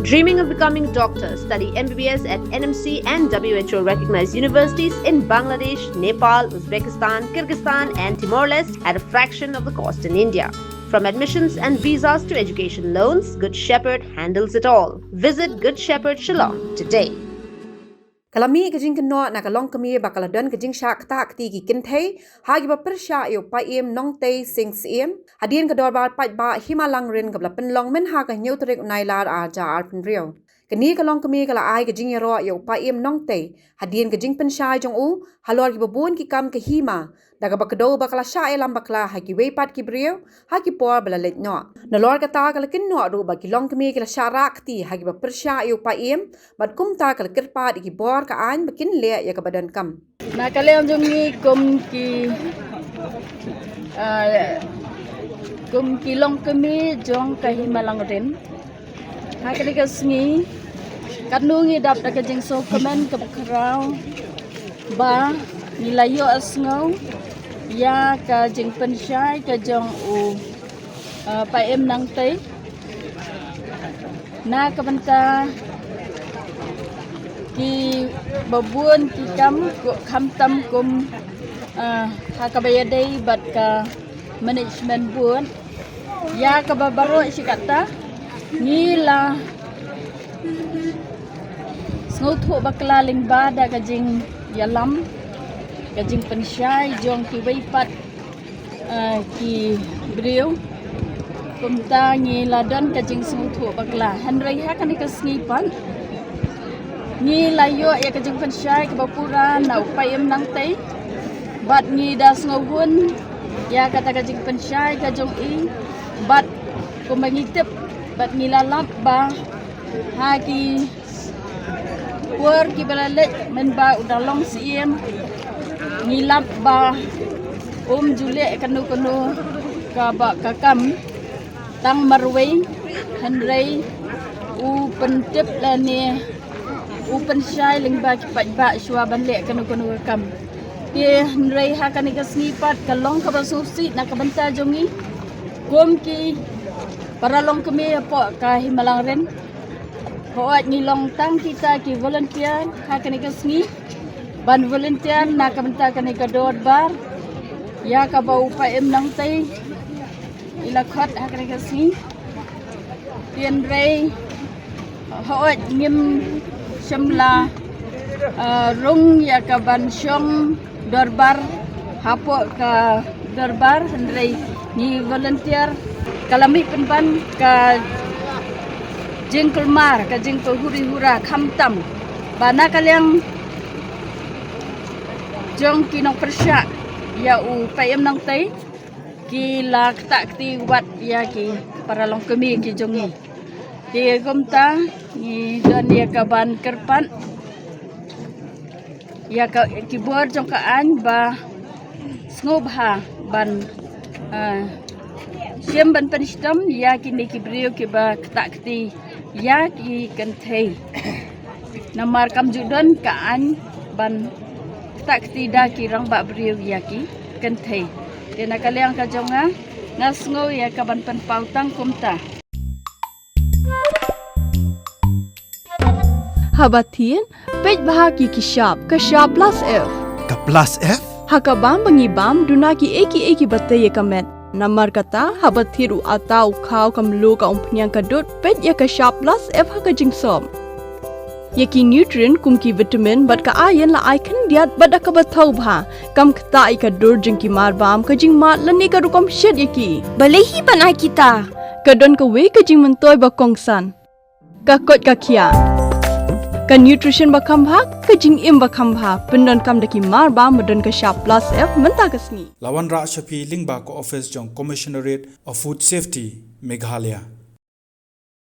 Dreaming of becoming doctor? Study MBBS at NMC and WHO recognized universities in Bangladesh, Nepal, Uzbekistan, Kyrgyzstan and Timor-Leste at a fraction of the cost in India. From admissions and visas to education loans, Good Shepherd handles it all. Visit Good Shepherd Shillong today. Kalami kajing keno na kalong kami bakaladon kajing syak tak tigi kintay hagi ba persya yo paim nong tay sing siem hadien kador bar pat ba himalang rin kabla penlong men ha ka nyutrek nailar aja arpin rio kani kalong kami kala ai kajing yaro yo paim nong tay hadien kajing pensya jong u halor ki babun ki kam ke hima daga bakado bakala sya elam bakla hagi wepat ki brio hagi por bala let no nalor kata kala kinno ru ba kilong kami kala syarak ti hagi ba persya yo paim bat kum ta kala kirpat ki bor ka an bakin le ya ka badan kam na kalian jungi kum kilong kami jong kahimalang rin hakali kasngi kanungi dap da kajing so komen ka bakrau ba nilayo asngau ya ka jing pensyai ka jong u paem nang te na kabanta ki babun ki kam tam kum hakabayadai bat ka management bun ya ka babaro sikata nila snuthu bakla lingba da kajing yalam kajing pensyai jong ki weipat ki brio kumta ngi ladon kajing snuthu bakla hanrai ha kan ikasngipan ni layo ya kajing pensyai ke bapura na upayem nang tay bat ni das ngawun ya kata kajing pensyai ka jong i bat kumangitip bat ni lalap ba ha ki war ki balalet men ba udalong siem ngilap ba jule kanu ka ba kakam tang marway hanrei u pentip la ni upen syai lingba kipat ba shwa banle kanu kam ti hanrei ha kan ikasnipat kalong ka basusi na kabanta jongi gom ki para long kami po ka himalang ren hoat ngilong tang kita ki volunteer ha kan ikasni ban volunteer na kabanta kan ikadod bar ya ka ba upaem nang tay ilakhat ha kan ikasni ti hanrei hoat ngim Shemla rung ya ka bansyong dorbar hapo ka dorbar handrei ni volunteer kalami penban ka jingkulmar ka jingkul huri-hura khamtam bana kalyang jong kinong persya ya u payem nang tay ki lak tak ti wat ya ki para long kemi ki jongi ti gomta ni don ya ka ban kerpan ya ka keyboard jong kaan ba snobha ban siem ban penistam ya kini ki brio ki ba takti ya ki kanthei namar kam judon kaan ban takti da ki rang ba brio ya ki kanthei tena kalyang ka jonga ngasngo ya ka ban pen pautang kumta Habatin, pej bahagi kishap, kashap plus F. Ka plus F? Hakabam bangibam duna ki eki batte ye kamet. Namar kata habathiru atau khau kamlu ka umpnyang kadut pej ya kashap plus F haka jingsom. Yaki nutrient kum ki vitamin bat ka ayan la icon diat bat ka bathau bha kam kta ka dur jing ki mar bam ka jing mat lani ka rukom shed yaki. Balehi panai kita. Kadon ka we ka jing mentoy ba kongsan. Ka kot ka kia. Ka nutrition bakam bha ka jing im bakam bha pendon kam daki mar ba modon ka sharp plus F menta kasni Lawan Ra Shafi Lingba ko office jong Commissionerate of Food Safety Meghalaya